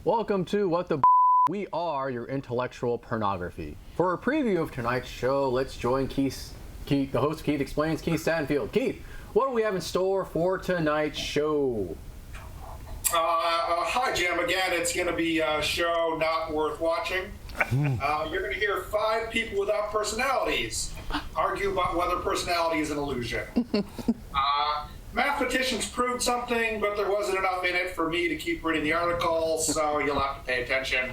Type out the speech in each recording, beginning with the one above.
Welcome to What the We Are Your Intellectual Pornography. For a preview of tonight's show, let's join Keith, the host of Keith Explains, Keith Stanfield. Keith, what do we have in store for tonight's show? Hi, Jim. Again, it's going to be a show not worth watching. You're going to hear 5 people without personalities argue about whether personality is an illusion. Mathematicians proved something, but there wasn't enough in it for me to keep reading the articles, so you'll have to pay attention.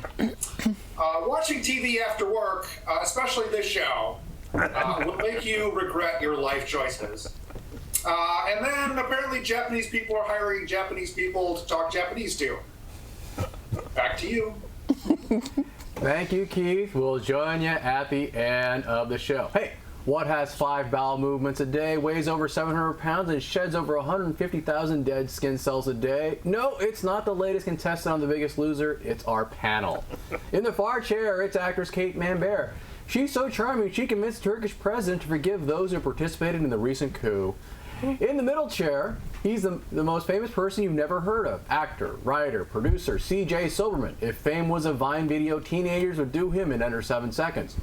Watching TV after work, especially this show, will make you regret your life choices. And then apparently Japanese people are hiring Japanese people to talk Japanese to. Back to you. Thank you, Keith. We'll join you at the end of the show. Hey, what has 5 bowel movements a day, weighs over 700 pounds, and sheds over 150,000 dead skin cells a day? No, it's not the latest contestant on The Biggest Loser. It's our panel. In the far chair, it's actress Kate Manbear. She's so charming, she convinced the Turkish president to forgive those who participated in the recent coup. In the middle chair, he's the most famous person you've never heard of. Actor, writer, producer, C.J. Silverman. If fame was a Vine video, teenagers would do him in under 7 seconds.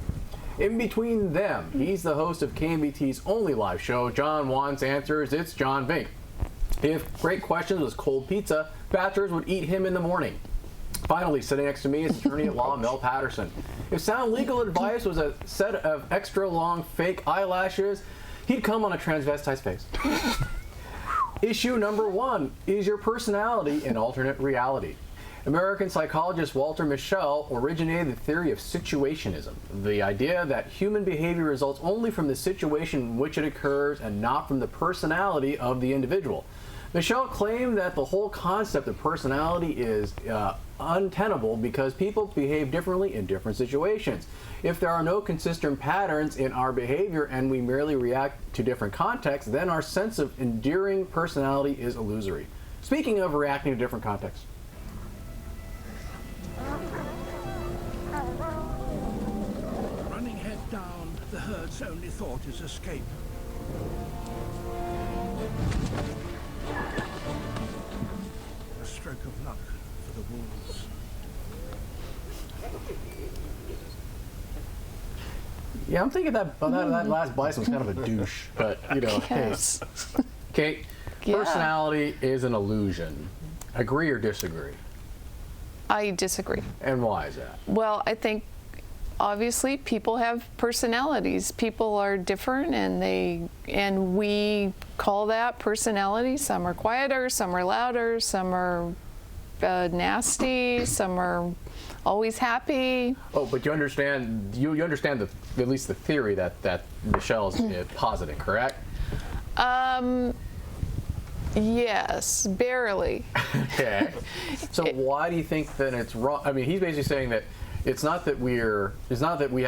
In between them, he's the host of KMVT's only live show, John Wants Answers. It's John Vink. If Great Questions was cold pizza, bachelors would eat him in the morning. Finally, sitting next to me is attorney at law Mel Patterson. If sound legal advice was a set of extra long fake eyelashes, he'd come on a transvestite's face. Issue number 1 is your personality in alternate reality. American psychologist Walter Mischel originated the theory of situationism, the idea that human behavior results only from the situation in which it occurs and not from the personality of the individual. Mischel claimed that the whole concept of personality is untenable because people behave differently in different situations. If there are no consistent patterns in our behavior and we merely react to different contexts, then our sense of enduring personality is illusory. Speaking of reacting to different contexts. Running head down, the herd's only thought is escape. A stroke of luck for the wolves. Yeah, I'm thinking that last bison was kind of a douche, but you know, Yes. hey, Kate, Yeah. personality is an illusion. Agree or disagree? I disagree. And why is that? Well, I think obviously people have personalities. People are different, and we call that personality. Some are quieter, some are louder, some are nasty, some are always happy. Oh, but you understand at least the theory that Michelle's positing, correct? Yes, barely. Okay. So why do you think that it's wrong? I mean, he's basically saying that it's not that we have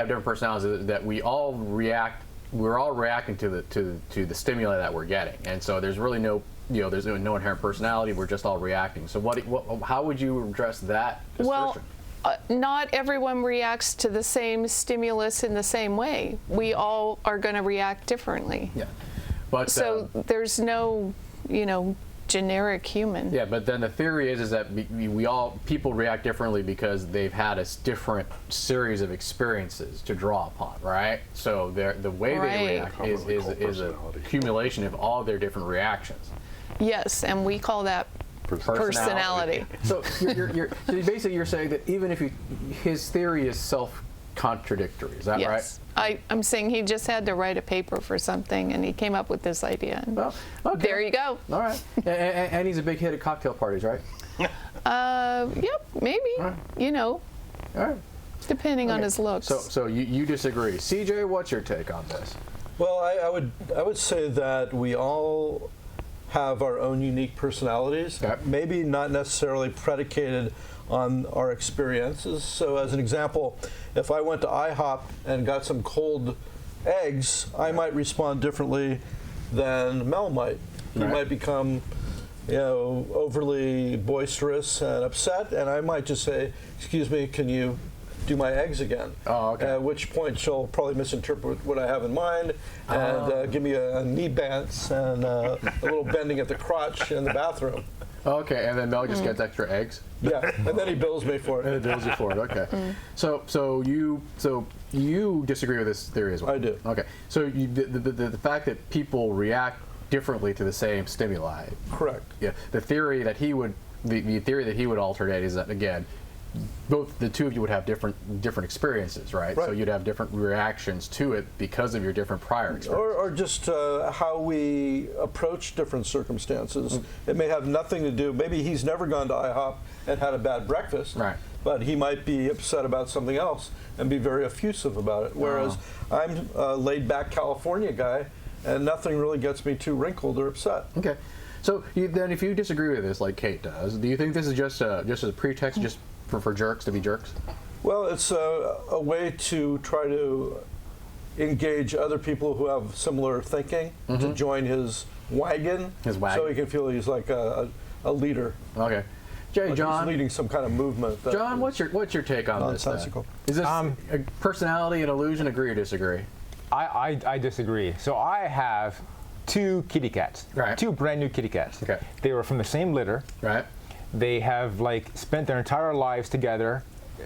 different personalities, that we're all reacting to the stimuli that we're getting, and so there's really no inherent personality. We're just all reacting. So how would you address that assertion? Well, not everyone reacts to the same stimulus in the same way. We all are going to react differently. Yeah. But So there's no, generic human. yeah, but then the theory is that people react differently because they've had a different series of experiences to draw upon, right? So the way Right. they react is a accumulation of all their different reactions. Yes, and we call that personality. So so basically you're saying that even if his theory is self-contradictory, is that Yes. right? I'm saying he just had to write a paper for something, and he came up with this idea. And Well, okay. there you go. All right. And he's a big hit at cocktail parties, right? Yep, maybe. Right. All right. depending on Okay. his looks. So you disagree. CJ, what's your take on this? Well, I would say that we all have our own unique personalities, Okay. maybe not necessarily predicated on our experiences. So as an example, if I went to IHOP and got some cold eggs, I might respond differently than Mel might. He Right. might become overly boisterous and upset, and I might just say, excuse me, can you do my eggs again? Oh, okay. At which point she'll probably misinterpret what I have in mind and give me a knee bends and a little bending at the crotch in the bathroom. Okay, and then Mel just gets extra eggs? Yeah, and then he bills me for And it it. bills you for it. Okay. So you disagree with this theory as well? I do. Okay. So the fact that people react differently to the same stimuli. Correct. Yeah. The theory that he would alternate is that, again, both the two of you would have different experiences, right? Right. So you'd have different reactions to it because of your different prior experiences. Or just how we approach different circumstances. It may have nothing to do, maybe he's never gone to IHOP and had a bad breakfast, Right. but he might be upset about something else and be very effusive about it. Whereas I'm a laid-back California guy, and nothing really gets me too wrinkled or upset. Okay. So then if you disagree with this like Kate does, do you think this is just a pretext just for jerks to be jerks? Well, it's a way to try to engage other people who have similar thinking to join his wagon. So he can feel he's like a leader. Okay. Jay, Like John, he's leading some kind of movement. that John, is what's your take on this? nonsensical. Is this a personality and illusion? Agree or disagree? I disagree. So I have 2 kitty cats. Right. 2 brand new kitty cats. Okay. They were from the same litter. Right. They have like spent their entire lives together,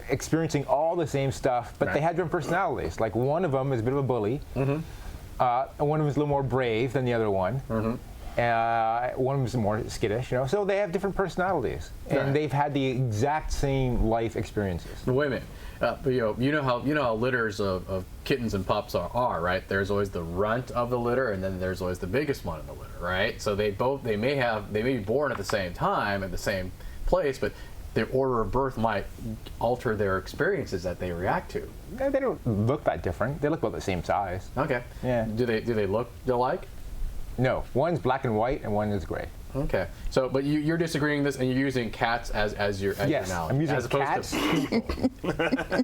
experiencing all the same stuff, but they had different personalities. Like one of them is a bit of a bully, and one of them is a little more brave than the other one. One of them is more skittish, So they have different personalities, and they've had the exact same life experiences. Wait a minute. But, you know how litters of kittens and pups are, right? There's always the runt of the litter, and then there's always the biggest one in the litter, right? So they may be born at the same time at the same place, but their order of birth might alter their experiences that they react to. They don't look that different. They look about the same size. Okay. Yeah. Do they look alike? No, one's black and white, and one is gray. Okay. So, but you're disagreeing this, and you're using cats as your Yes, analogy, I'm using as opposed cats. to people.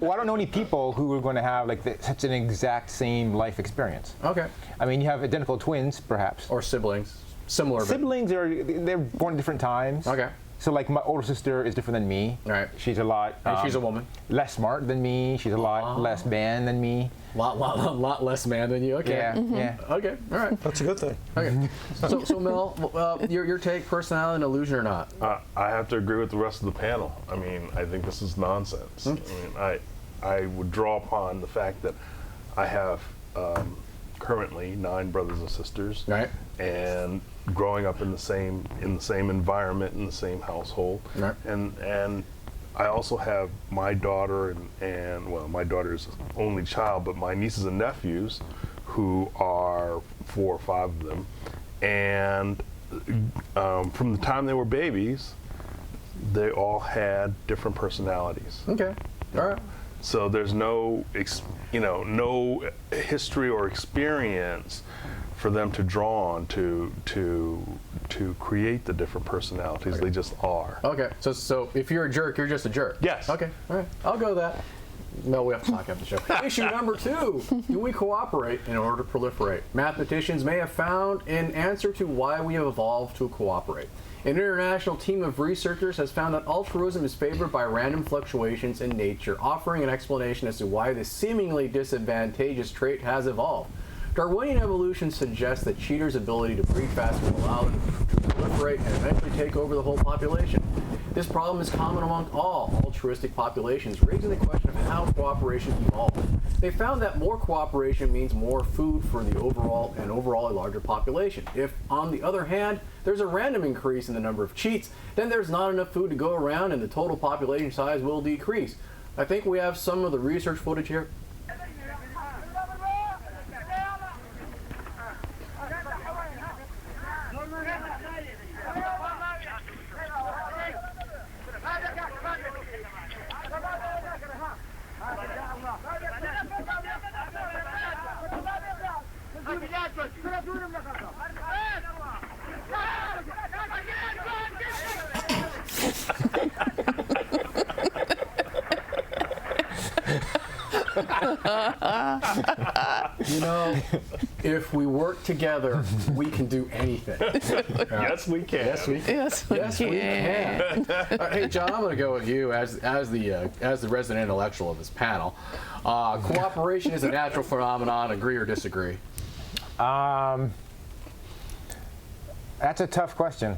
Well, I don't know any people who are going to have like such an exact same life experience. Okay. I mean, you have identical twins, perhaps. Or siblings, similar. but- Siblings they're born at different times. Okay. So like my older sister is different than me. Right. She's a lot. And she's a woman. Less smart than me. She's a lot less man than me. Lot less man than you. Okay. Yeah. Yeah. Okay. All right. That's a good thing. Okay. So Mel, your take, personality and illusion or not? I have to agree with the rest of the panel. I mean, I think this is nonsense. I mean, I would draw upon the fact that I have currently 9 brothers and sisters, Right. and growing up in the same environment, in the same household, Right. and I also have my daughter and well, my daughter's only child, but my nieces and nephews, who are 4 or 5 of them, and from the time they were babies, they all had different personalities. Okay. All right. So there's no history or experience for them to draw on to create the different personalities. They just are. Okay. So if you're a jerk, you're just a jerk. Yes. Okay. All right. I'll go with that. No, we have to talk after the show. Issue number 2. Do we cooperate in order to proliferate? Mathematicians may have found an answer to why we have evolved to cooperate. An international team of researchers has found that altruism is favored by random fluctuations in nature, offering an explanation as to why this seemingly disadvantageous trait has evolved. Darwinian evolution suggests that cheaters' ability to breed faster will allow them to proliferate and eventually take over the whole population. This problem is common among all altruistic populations, raising the question of how cooperation evolved. They found that more cooperation means more food for the overall a larger population. If, on the other hand, there's a random increase in the number of cheats, then there's not enough food to go around and the total population size will decrease. I think we have some of the research footage here. You know, if we work together, we can do anything. Yes, we can. Yes, we can. Yes, we can. Hey, John, I'm going to go with you as the resident intellectual of this panel. Cooperation is a natural phenomenon. Agree or disagree? That's a tough question.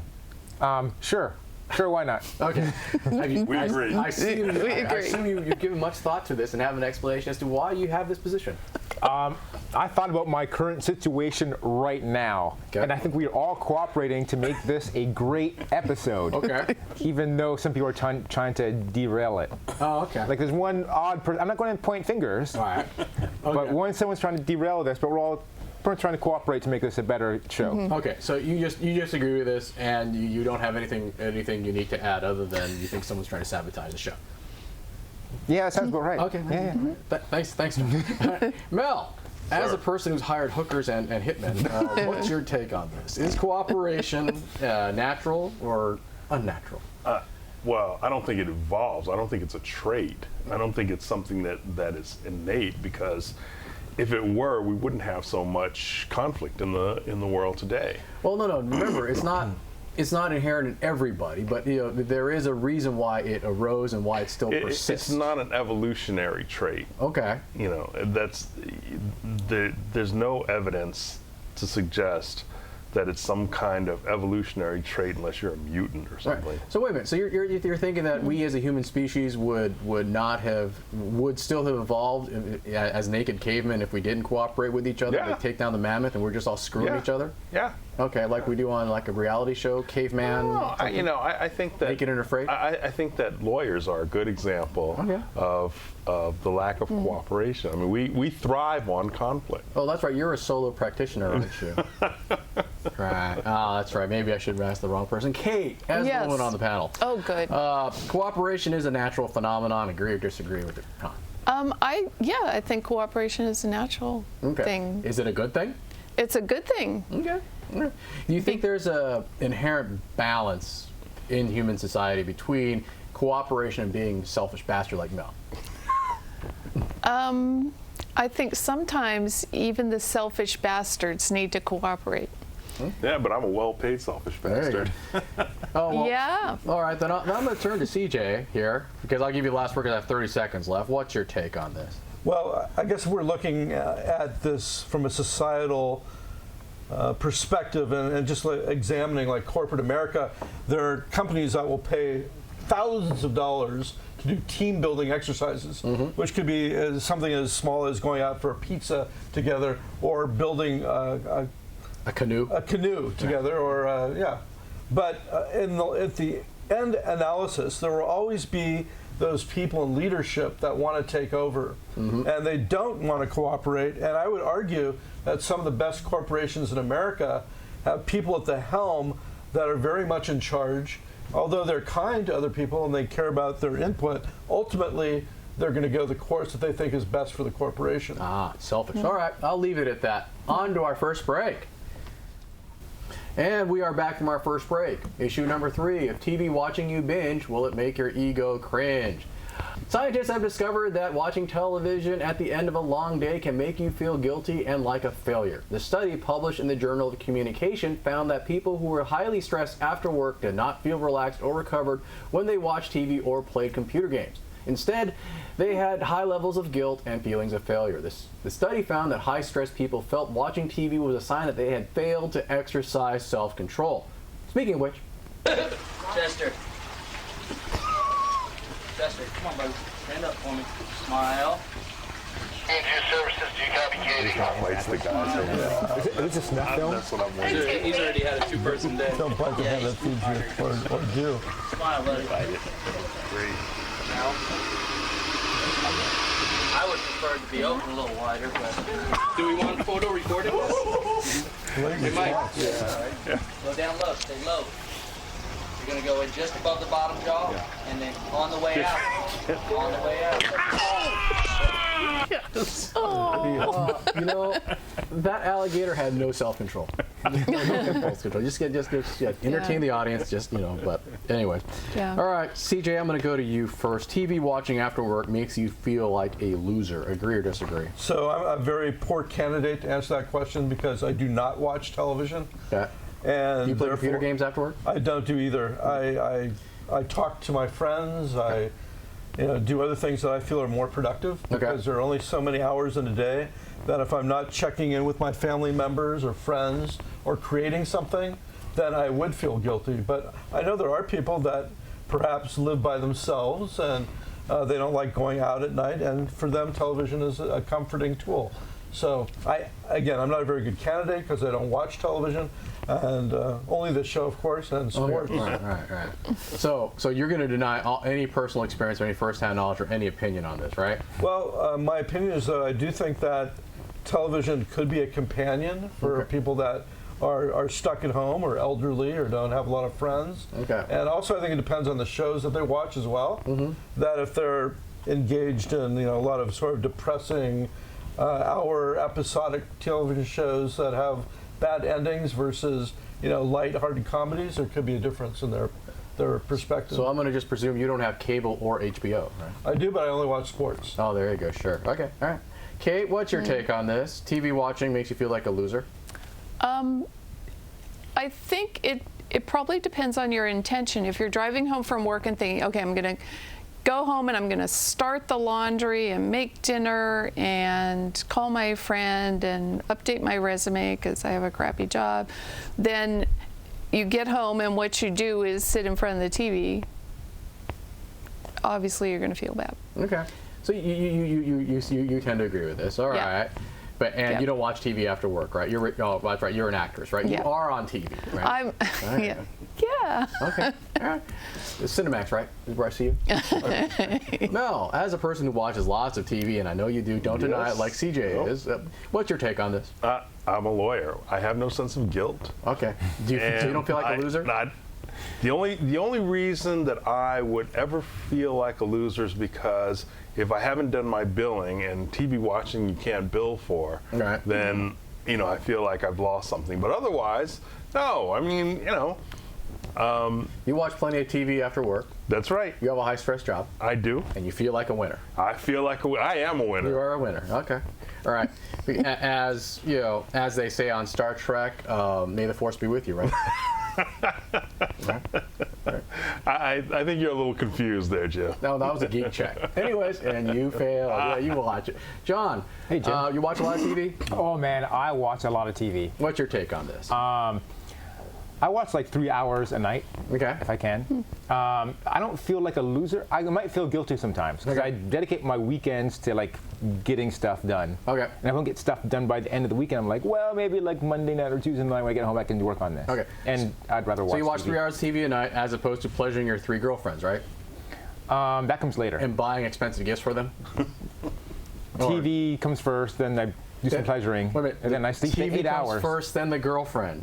Sure. Sure, why not? Okay. We agree. I assume We agree. you've given much thought to this and have an explanation as to why you have this position. I thought about my current situation right now, Okay. and I think we are all cooperating to make this a great episode. Okay. Even though some people are trying to derail it. Oh, okay. Like there's one odd person. I'm not going to point fingers, All right. but when someone's trying to derail this, but we're all trying to cooperate to make this a better show. Okay, so you just agree with this, and you don't have anything unique to add other than you think someone's trying to sabotage the show. Yeah, that sounds about right. Okay. Yeah. Thanks. Mel, as a person who's hired hookers and hitmen, what's your take on this? Is cooperation natural or unnatural? Well, I don't think it evolves. I don't think it's a trait. I don't think it's something that is innate, because if it were, we wouldn't have so much conflict in the world today. Well, no. Remember, it's not inherent in everybody, but there is a reason why it arose and why it still persists. It's not an evolutionary trait. Okay. There's no evidence to suggest that it's some kind of evolutionary trait unless you're a mutant or something. Right. So wait a minute. So you're thinking that we as a human species would still have evolved as naked cavemen if we didn't cooperate with each other Yeah. to take down the mammoth, and we're just all screwing each other? Yeah. Okay, like we do on like a reality show, Caveman. Well, I think that Naked and Afraid? I think that lawyers are a good example of the lack of cooperation. I mean, we thrive on conflict. Oh, that's right. You're a solo practitioner, aren't you? Right. Oh, that's right. Maybe I should have asked the wrong person. Kate, as the woman on the panel. Oh, good. Cooperation is a natural phenomenon. Agree or disagree with it? Huh. I think cooperation is a natural thing. Is it a good thing? It's a good thing. Okay. Do you think there's a inherent balance in human society between cooperation and being selfish bastard like Mel? I think sometimes even the selfish bastards need to cooperate. Yeah, but I'm a well-paid selfish bastard. Oh, well, Yeah. all right, then I'm going to turn to CJ here, because I'll give you the last word because I have 30 seconds left. What's your take on this? Well, I guess we're looking at this from a societal perspective and just examining like corporate America. There are companies that will pay thousands of dollars to do team building exercises, which could be something as small as going out for a pizza together or building A canoe? a canoe together, or But at the end analysis, there will always be those people in leadership that want to take over, and they don't want to cooperate. And I would argue that some of the best corporations in America have people at the helm that are very much in charge. Although they're kind to other people and they care about their input, ultimately they're going to go the course that they think is best for the corporation. Ah, selfish. All right, I'll leave it at that. On to our first break. And we are back from our first break. Issue number 3, if TV watching you binge, will it make your ego cringe? Scientists have discovered that watching television at the end of a long day can make you feel guilty and like a failure. The study published in the Journal of Communication found that people who were highly stressed after work did not feel relaxed or recovered when they watched TV or played computer games. Instead, they had high levels of guilt and feelings of failure. The study found that high-stressed people felt watching TV was a sign that they had failed to exercise self-control. Speaking of which... Chester, come on, buddy. Stand up for me. Smile. Services, do you copy, Katie? Fights the guys. Is this a snuff film? That's what I'm wondering. He's already had a 2-person day. Don't bite the hand that feeds you, or do. Smile, buddy. Great. Now, I would prefer it to be open a little wider, but... Do we want photo recording this? Hey, Mike. Go down low. Stay low. You're going to go in just above the bottom jaw, and then on the way out. On the way out. you know, that alligator had no self-control. Self-control. Just entertain the audience, but anyway. Yeah. All right, CJ, I'm going to go to you first. TV watching after work makes you feel like a loser. Agree or disagree? So I'm a very poor candidate to answer that question because I do not watch television. Okay. And Do you play computer therefore, games after work? I don't do either. I talk to my friends. I do other things that I feel are more productive because there are only so many hours in a day that if I'm not checking in with my family members or friends or creating something, then I would feel guilty. But I know there are people that perhaps live by themselves and they don't like going out at night, and for them television is a comforting tool. So I'm not a very good candidate because I don't watch television, and only this show, of course, and sports. Right. So you're going to deny any personal experience or any firsthand knowledge or any opinion on this, right? Well, my opinion is that I do think that television could be a companion for people that are stuck at home or elderly or don't have a lot of friends. Okay. And also I think it depends on the shows that they watch as well. That if they're engaged in a lot of sort of depressing hour episodic television shows that have bad endings versus light-hearted comedies, there could be a difference in their perspective. So I'm going to just presume you don't have cable or HBO, right? I do, but I only watch sports. Oh, there you go. Sure. Okay. All right. Kate, what's your take on this? TV watching makes you feel like a loser? I think it probably depends on your intention. If you're driving home from work and thinking, okay, I'm going to go home and I'm going to start the laundry and make dinner and call my friend and update my resume because I have a crappy job, then you get home and what you do is sit in front of the TV. Obviously, you're going to feel bad. Okay. So you tend to agree with this. All right. But you don't watch TV after work, right? That's right. You're an actress, right? Yeah. You are on TV, right? Yeah. Okay. All right. It's Cinemax, right? Is where I see you. Okay. Mel, as a person who watches lots of TV, and I know you do, don't deny it like CJ is. What's your take on this? I'm a lawyer. I have no sense of guilt. Okay. So you don't feel like a loser? The only reason that I would ever feel like a loser is because if I haven't done my billing, and TV watching you can't bill for, then I feel like I've lost something. But otherwise, no. I mean, you watch plenty of TV after work. That's right. You have a high stress job. I do. And you feel like a winner. I feel like I am a winner. You are a winner. Okay. All right. As they say on Star Trek, may the force be with you, right? Right. I think you're a little confused there, Jim. No, that was a geek check. Anyways, and you failed. Yeah, you watch it. John, hey, Jim. You watch a lot of TV? Oh, man, I watch a lot of TV. What's your take on this? I watch like 3 hours a night, if I can. I don't feel like a loser. I might feel guilty sometimes because I dedicate my weekends to like getting stuff done. Okay. And if I don't get stuff done by the end of the weekend, I'm like, well, maybe like Monday night or Tuesday night when I get home, I can work on this. Okay. And I'd rather watch. So you watch TV. 3 hours of TV a night as opposed to pleasuring your 3 girlfriends, right? That comes later. And buying expensive gifts for them. TV comes first, then I do some pleasuring, wait a minute. and then I sleep for 8 hours. TV comes first, then the girlfriend.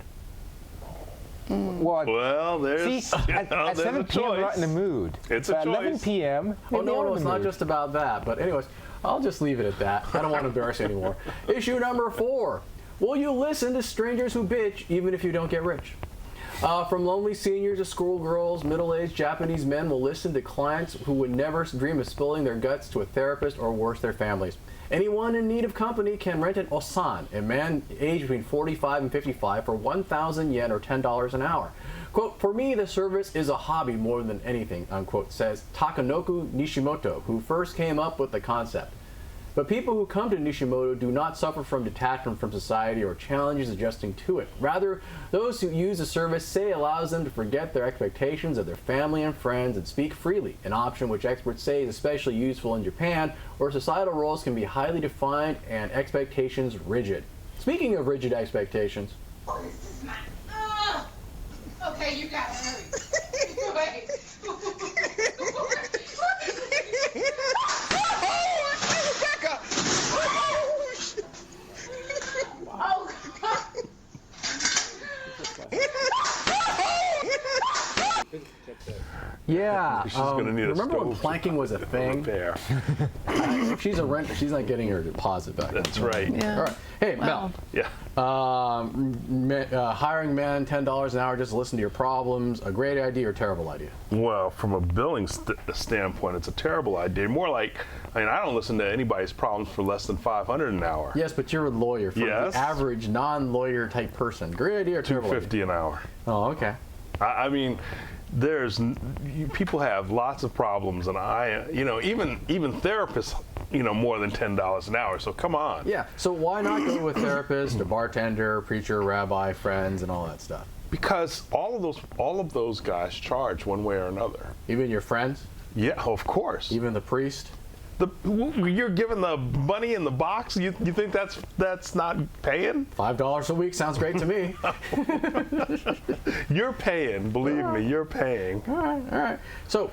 Well, there's at 7 p.m. we're not in the mood. It's a choice. 11 p.m. Oh no, it's not just about that. But anyways, I'll just leave it at that. I don't want to embarrass you anymore. Issue number 4: will you listen to strangers who bitch even if you don't get rich? From lonely seniors to schoolgirls, middle-aged Japanese men will listen to clients who would never dream of spilling their guts to a therapist or worse, their families. Anyone in need of company can rent an osan, a man aged between 45 and 55, for 1,000 yen or $10 an hour. Quote, for me, the service is a hobby more than anything, unquote, says Takanoku Nishimoto, who first came up with the concept. But people who come to Nishimoto do not suffer from detachment from society or challenges adjusting to it. Rather, those who use the service say it allows them to forget their expectations of their family and friends and speak freely, an option which experts say is especially useful in Japan, where societal roles can be highly defined and expectations rigid. Speaking of rigid expectations... Okay, you gotta hurry. Wait. Oh, God. Yeah. She's gonna need remember when planking was a thing? If she's a renter, she's not getting her deposit back. That's right. Yeah. All right. Hey, Mel. Yeah. Hiring men, $10 an hour just to listen to your problems, a great idea or terrible idea? Well, from a billing standpoint, it's a terrible idea. More like, I don't listen to anybody's problems for less than $500 an hour. Yes, but you're a lawyer. For the average non-lawyer type person, great idea or terrible idea? $250 an hour. Oh, okay. I mean, people have lots of problems, and even therapists, more than $10 an hour. So come on. Yeah. So why not go with a therapist, a bartender, preacher, rabbi, friends, and all that stuff? Because all of those guys charge one way or another. Even your friends? Yeah, of course. Even the priest? You're giving the money in the box. You think that's not paying? $5 a week sounds great to me. You're paying. Believe me, you're paying. All right. So,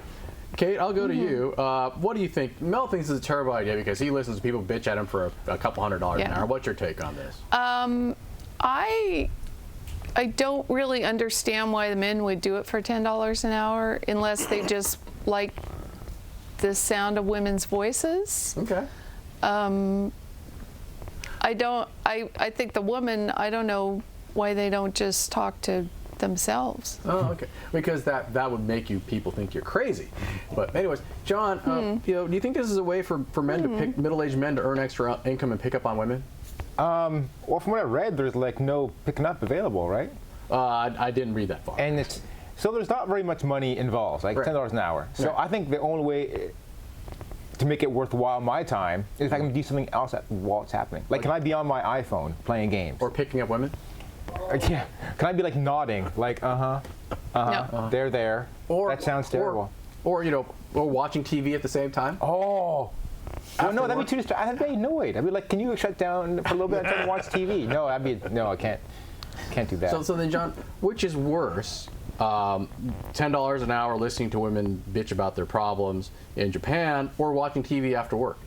Kate, I'll go to you. What do you think? Mel thinks it's a terrible idea because he listens to people bitch at him for a couple $100 an hour. What's your take on this? I don't really understand why the men would do it for $10 an hour unless they just like the sound of women's voices. Okay. I think the woman, I don't know why they don't just talk to themselves. Oh, okay. Because that would make people think you're crazy. But anyways, John, do you think this is a way for men to pick middle-aged men to earn extra income and pick up on women? Well, from what I read, there's like no picking up available, right? I didn't read that far. And so there's not very much money involved, like $10 an hour. So I think the only way to make it worthwhile my time is if I can do something else while it's happening. Like, can I be on my iPhone playing games? Or picking up women? Yeah. Can I be like nodding, like they're there. Or that sounds terrible. Or watching TV at the same time? Oh. Well, no, that'd be too distracting. I'd be annoyed. I'd be like, can you shut down for a little bit and try to watch TV? No, I can't do that. So then, John, which is worse? $10 an hour listening to women bitch about their problems in Japan, or watching TV after work?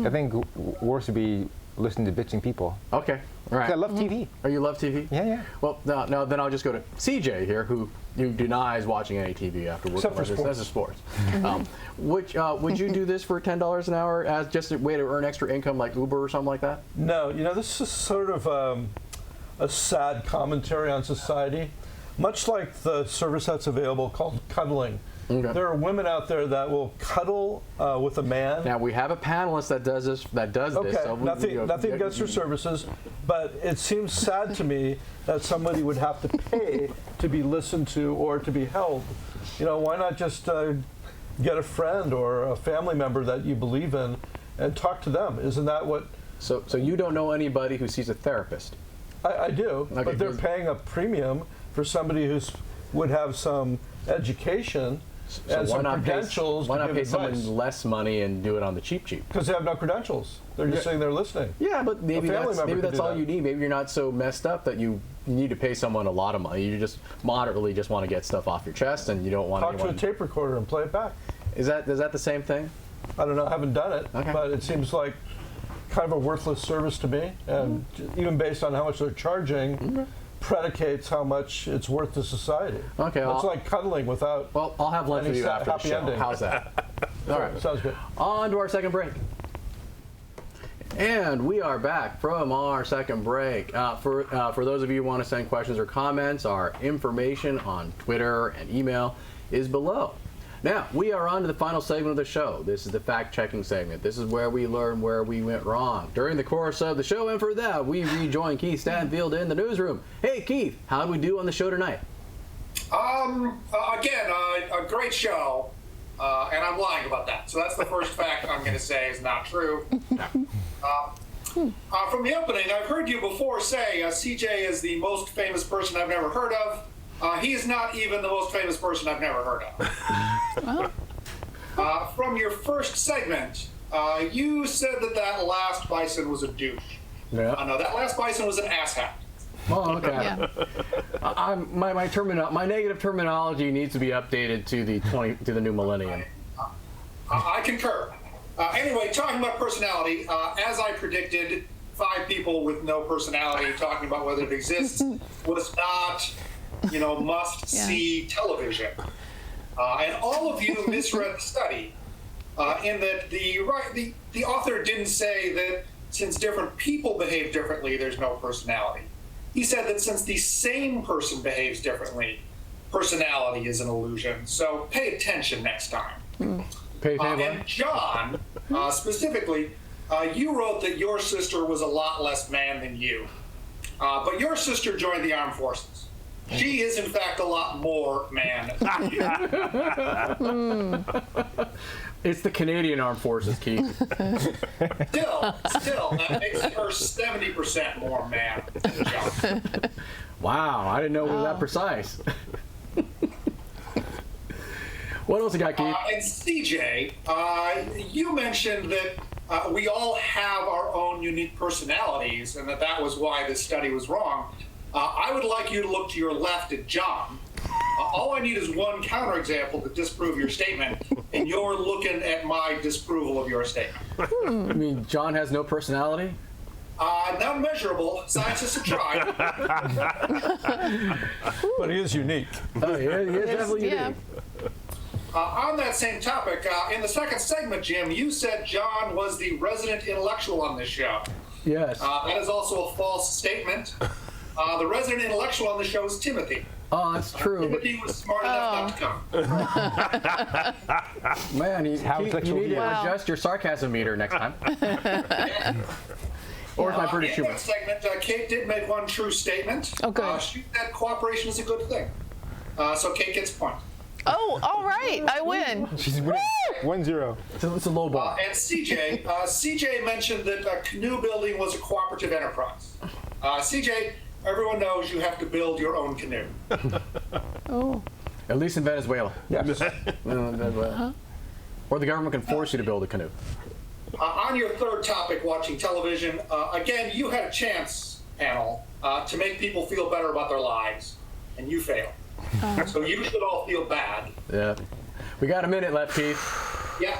I think worse would be listening to bitching people. Okay, all right. I love TV. Oh, you love TV? Yeah. Well, no, then I'll just go to CJ here, who denies watching any TV after work. Except for sports. That's a sports. Would you do this for $10 an hour as just a way to earn extra income, like Uber or something like that? No, this is sort of a sad commentary on society, much like the service that's available called cuddling. Okay. There are women out there that will cuddle with a man. Now we have a panelist that does this. Okay, So nothing against her services, but it seems sad to me that somebody would have to pay to be listened to or to be held. Why not just get a friend or a family member that you believe in and talk to them? Isn't that what? So you don't know anybody who sees a therapist? I do, Okay, but they're paying a premium for somebody who would have some education and some credentials. Why not pay advice. someone less money and do it on the cheap? Because they have no credentials. They're just sitting there listening. Yeah, but maybe that's all that. you need. Maybe you're not so messed up that you need to pay someone a lot of money. You just moderately just want to get stuff off your chest, and you don't want Talk to a tape recorder and play it back. Is that the same thing? I don't know. I haven't done it, but it seems like kind of a worthless service to me, and even based on how much they're charging, predicates how much it's worth to society. Okay, it's like cuddling without. Well, I'll have lunch with you after the show. Ending. How's that? All right, sounds good. On to our second break. And we are back from our second break. For those of you who want to send questions or comments, our information on Twitter and email is below. Now, we are on to the final segment of the show. This is the fact-checking segment. This is where we learn where we went wrong during the course of the show, and for that, we rejoin Keith Stanfield in the newsroom. Hey, Keith, how did we do on the show tonight? Again, a great show, and I'm lying about that. So that's the first fact I'm going to say is not true. From the opening, I've heard you before say CJ is the most famous person I've never heard of. He is not even the most famous person I've never heard of. From your first segment, you said that last bison was a douche. Yeah. No, that last bison was an asshat. Oh, okay. Yeah. My negative terminology needs to be updated to the new millennium. I concur. Anyway, talking about personality, as I predicted, 5 people with no personality talking about whether it exists was not, must-see television. And all of you misread the study in that the author didn't say that since different people behave differently, there's no personality. He said that since the same person behaves differently, personality is an illusion. So pay attention next time. And John, specifically, you wrote that your sister was a lot less man than you. But your sister joined the armed forces. She is, in fact, a lot more man than you. It's the Canadian Armed Forces, Keith. Still, that makes her 70% more man than John. Wow, I didn't know it was that precise. What else you got, Keith? And CJ, you mentioned that we all have our own unique personalities and that was why this study was wrong. I would like you to look to your left at John. All I need is one counterexample to disprove your statement, and you're looking at my disapproval of your statement. I mean, John has no personality? Not measurable. Scientists have tried. But he is unique. Oh, yeah, he is definitely Yeah. unique. On that same topic, in the second segment, Jim, you said John was the resident intellectual on this show. Yes. That is also a false statement. The resident intellectual on the show is Timothy. Oh, that's true. Timothy was smart enough not to come. Man, you How need intellectual he to is. Wow. adjust your sarcasm meter next time. Or is my British In humor? that segment, Kate did make one true statement. Oh, good. She said cooperation is a good thing. So Kate gets a point. Oh, all right. I win. She's winning. 1-0. It's a low bar. And CJ mentioned that canoe building was a cooperative enterprise. CJ, everyone knows you have to build your own canoe. Oh. At least in Venezuela. Yes. Venezuela. Or the government can force you to build a canoe. On your third topic, watching television, again, you had a chance, panel, to make people feel better about their lives, and you failed. So you should all feel bad. Yeah. We got a minute left, Keith. Yeah.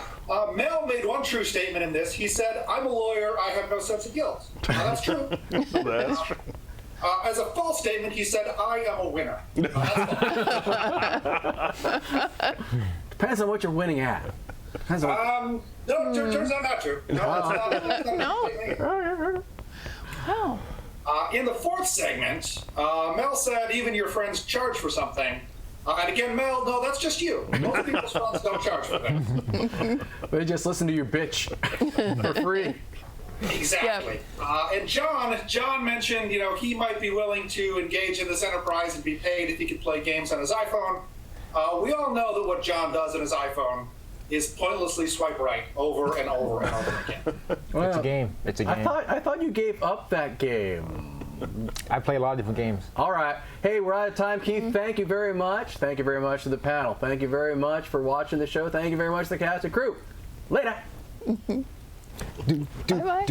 Mel made one true statement in this. He said, "I'm a lawyer. I have no sense of guilt." That's true. That's true. As a false statement, he said, "I am a winner." That's false. Depends on what you're winning at. Depends on No, it turns out not true. No, that's not a statement. Oh. In the fourth segment, Mel said even your friends charge for something. And again, Mel, no, that's just you. Most people's friends don't charge for things. They just listen to you bitch for free. Exactly. And John mentioned, he might be willing to engage in this enterprise and be paid if he could play games on his iPhone. We all know that what John does on his iPhone is pointlessly swipe right over and over and over again. Well, It's a game. It's a game. I thought you gave up that game. I play a lot of different games. All right. Hey, we're out of time, Keith. Thank you very much. Thank you very much to the panel. Thank you very much for watching the show. Thank you very much to the cast and crew. Later. Bye-bye.